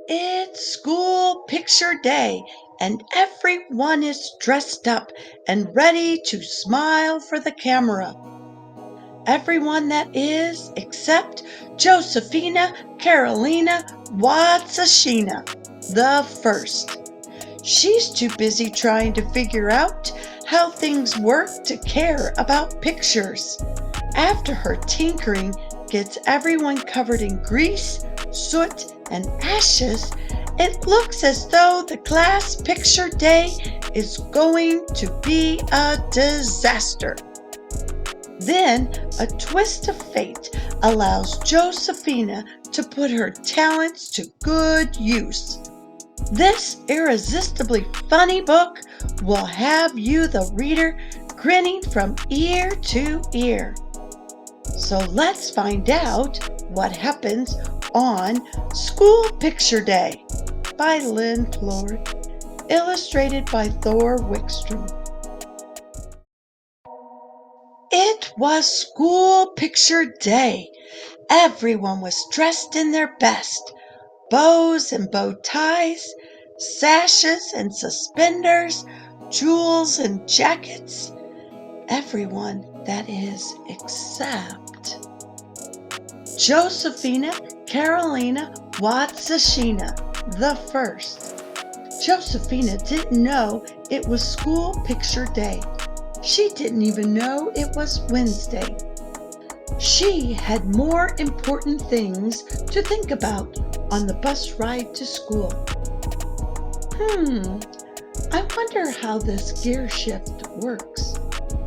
It's school picture day, and everyone is dressed up and ready to smile for the camera. Everyone that is, except Josephina Carolina Watsashina, the first. She's too busy trying to figure out how things work to care about pictures. After her tinkering gets everyone covered in grease, soot, and ashes, it looks as though the class picture day is going to be a disaster. Then a twist of fate allows Josephina to put her talents to good use. This irresistibly funny book will have you, the reader, grinning from ear to ear. So let's find out what happens on School Picture Day by Lynn Plord, illustrated by Thor Wickstrom. It was School Picture Day. Everyone was dressed in their best. Bows and bow ties, sashes and suspenders, jewels and jackets. Everyone, that is, except Josephina Carolina Watsashina, the first. Josephina didn't know it was School Picture Day. She didn't even know it was Wednesday. She had more important things to think about on the bus ride to school. I wonder how this gear shift works.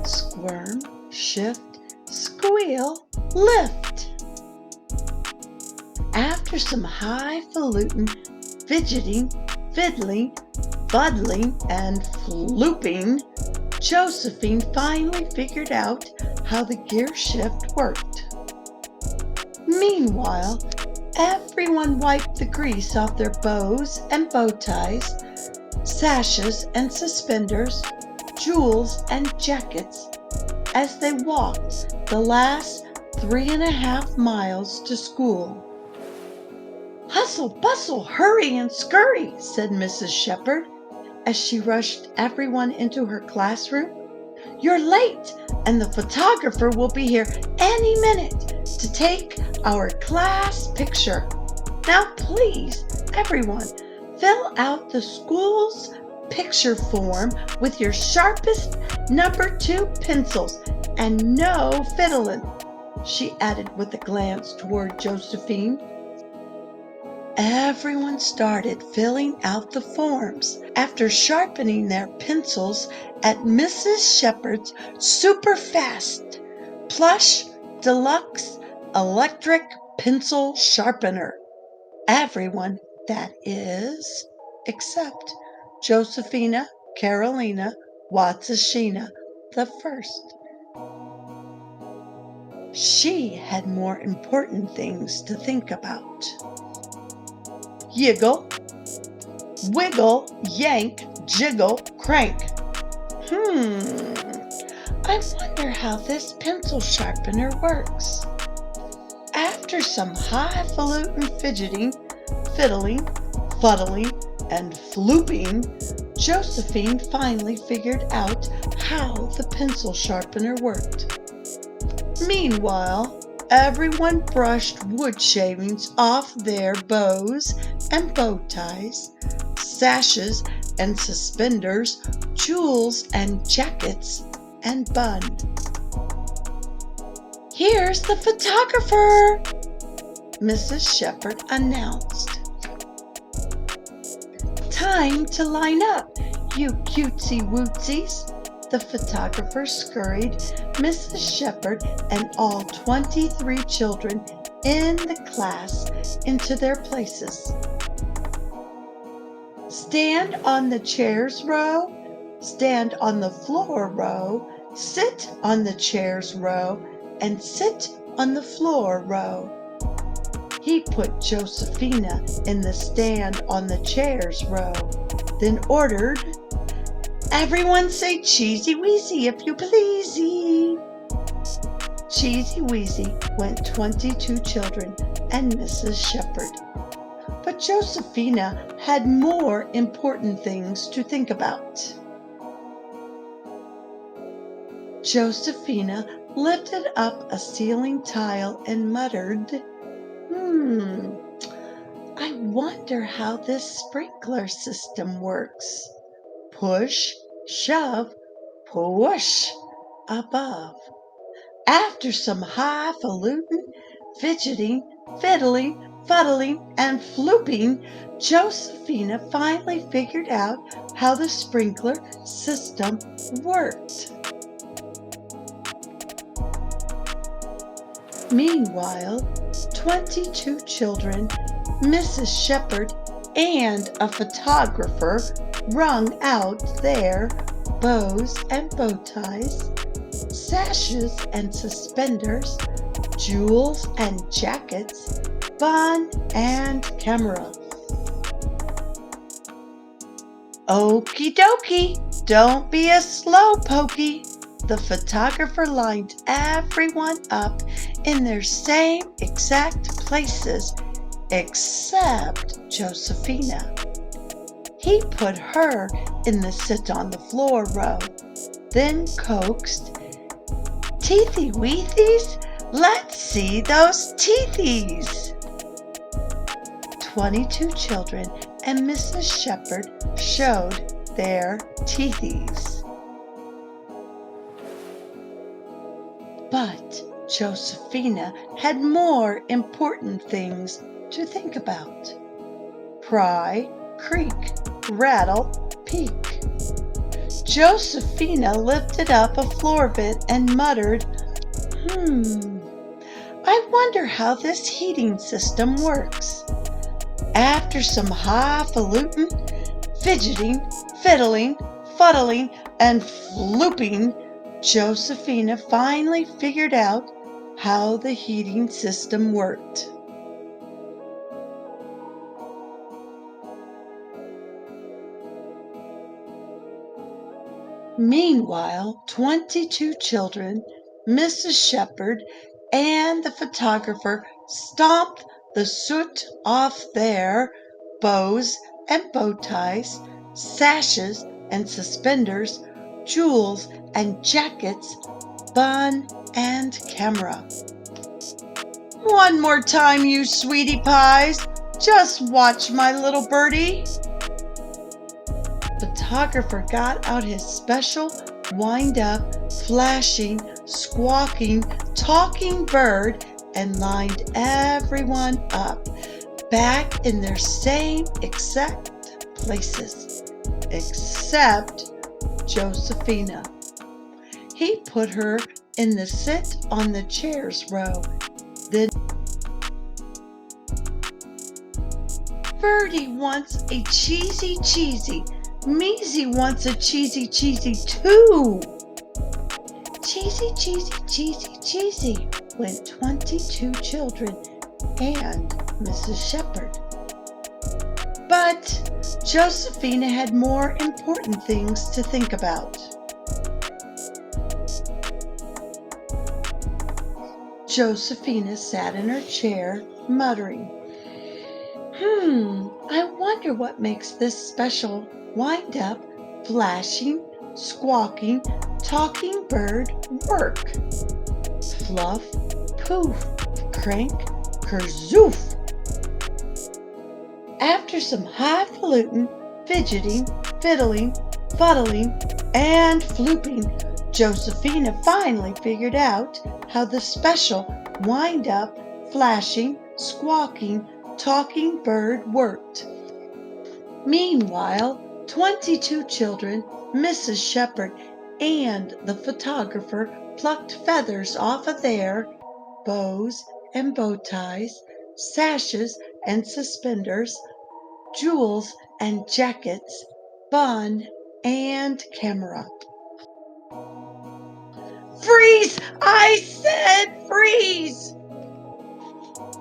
Squirm, shift, squeal, lift. After some highfalutin fidgeting, fiddling, fuddling, and flooping, Josephine finally figured out how the gear shift worked. Meanwhile, everyone wiped the grease off their bows and bow ties, sashes and suspenders, jewels and jackets as they walked the last 3.5 miles to school. "Hustle, bustle, hurry and scurry," said Mrs. Shepherd as she rushed everyone into her classroom. "You're late, and the photographer will be here any minute to take our class picture. Now please, everyone, fill out the school's picture form with your sharpest number 2 pencils and no fiddling," she added with a glance toward Josephine. Everyone started filling out the forms after sharpening their pencils at Mrs. Shepherd's super fast, plush, deluxe, electric pencil sharpener. Everyone, that is, except Josephina Carolina Watsashina, the first. She had more important things to think about. Yiggle, wiggle, yank, jiggle, crank. I wonder how this pencil sharpener works. After some highfalutin fidgeting, fiddling, fuddling, and flooping, Josephine finally figured out how the pencil sharpener worked. Meanwhile, everyone brushed wood shavings off their bows and bow ties, sashes and suspenders, jewels and jackets, and bun. "Here's the photographer," Mrs. Shepherd announced. "Time to line up, you cutesy wootsies," the photographer scurried Mrs. Shepherd and all 23 children in the class into their places. "Stand on the chairs row, stand on the floor row, sit on the chairs row, and sit on the floor row." He put Josephina in the stand on the chairs row, then ordered, "Everyone say cheesy wheezy if you pleasey." Cheesy wheezy went 22 children and Mrs. Shepherd. But Josephina had more important things to think about. Josephina lifted up a ceiling tile and muttered, I wonder how this sprinkler system works. Push, shove, push above. After some highfalutin, fidgeting, fiddling, fuddling, and flooping, Josephina finally figured out how the sprinkler system worked. Meanwhile, 22 children, Mrs. Shepherd, and a photographer wrung out their bows and bow ties, sashes and suspenders, jewels and jackets, bun and camera. Okie dokie, don't be a slow pokey. The photographer lined everyone up in their same exact places except Josephina. He put her in the sit on the floor row, then coaxed, Teethy weethies, let's see those teethies. 22 children and Mrs. Shepherd showed their teethies. But Josephina had more important things to think about. Pry, creak, rattle, peek. Josephina lifted up a floor bit and muttered, I wonder how this heating system works. After some highfalutin, fidgeting, fiddling, fuddling, and flooping, Josephina finally figured out how the heating system worked. Meanwhile, 22 children, Mrs. Shepherd, and the photographer stomped the soot off their bows and bow ties, sashes and suspenders, jewels and jackets, bun and camera. One more time, you sweetie pies. Just watch my little birdie. Photographer got out his special wind-up, flashing, squawking, talking bird and lined everyone up back in their same exact places, except Josephina. He put her in the sit on the chairs row, then Birdie wants a cheesy, Measy wants a cheesy too. Cheesy, went 22 children and Mrs. Shepherd. But Josephina had more important things to think about. Josephina sat in her chair, muttering, I wonder what makes this special wind-up, flashing, squawking, talking bird work. Fluff, poof, crank, kerzoof. After some highfalutin, fidgeting, fiddling, fuddling, and flooping, Josephina finally figured out how the special wind-up, flashing, squawking, talking bird worked. Meanwhile, 22 children, Mrs. Shepherd, and the photographer plucked feathers off of their bows and bow ties, sashes and suspenders, jewels and jackets, bun and camera. Freeze! I said freeze!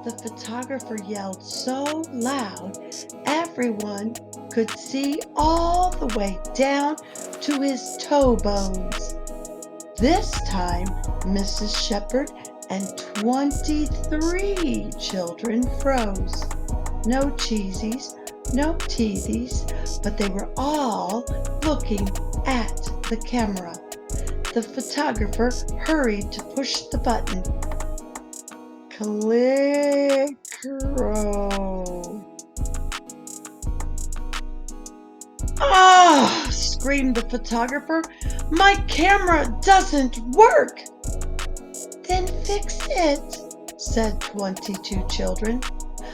The photographer yelled so loud everyone could see all the way down to his toe bones. This time, Mrs. Shepherd and 23 children froze. no cheesies, no teethies, but they were all looking at the camera. The photographer hurried to push the button. Click. Ah! Screamed the photographer. My camera doesn't work. Then fix it, said 22 children.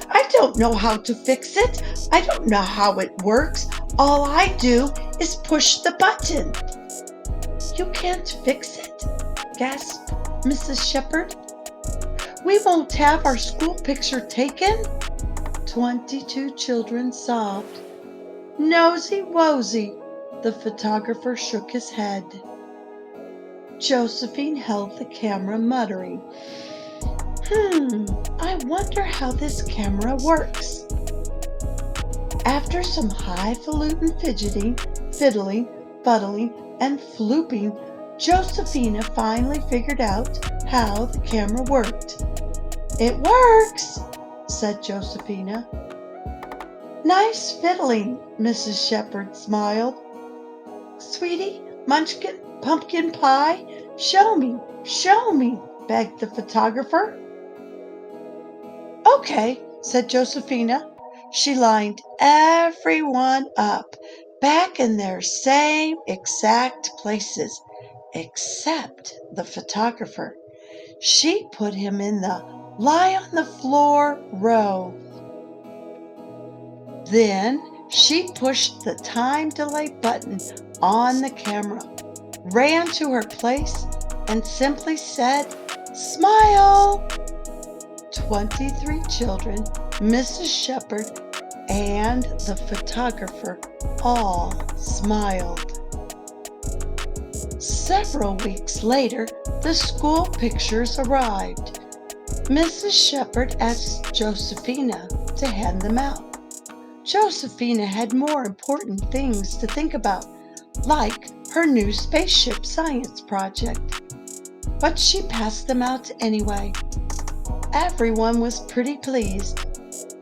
I don't know how to fix it. I don't know how it works. All I do is push the button. You can't fix it, gasped Mrs. Shepherd. We won't have our school picture taken. 22 children sobbed. Nosy wosy, the photographer shook his head. Josephine held the camera, muttering, I wonder how this camera works. After some highfalutin fidgeting, fiddling, fuddling, and flooping, Josephina finally figured out how the camera worked. It works, said Josephina. Nice fiddling, Mrs. Shepherd smiled. Sweetie, munchkin, pumpkin pie, show me, begged the photographer. Okay, said Josephina. She lined everyone up, back in their same exact places, except the photographer. She put him in the lie on the floor row. Then she pushed the time delay button on the camera, ran to her place, and simply said, Smile! 23 children, Mrs. Shepherd, and the photographer all smiled. Several weeks later, the school pictures arrived. Mrs. Shepherd asked Josephina to hand them out. Josephina had more important things to think about, like her new spaceship science project. But she passed them out anyway. Everyone was pretty pleased,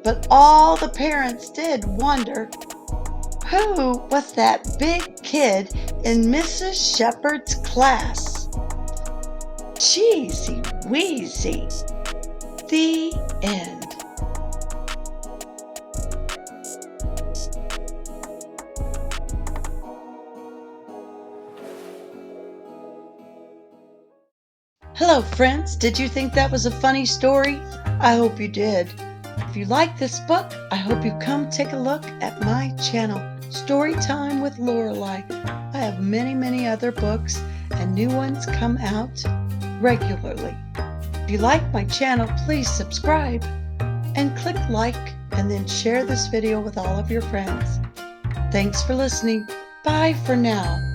but all the parents did wonder, who was that big kid in Mrs. Shepherd's class? Cheesy Wheezy. The end. Hello, friends. Did you think that was a funny story? I hope you did. If you like this book, I hope you come take a look at my channel, Storytime with Lorelei. I have many other books, and new ones come out regularly. If you like my channel, please subscribe and click like, and then share this video with all of your friends. Thanks for listening. Bye for now.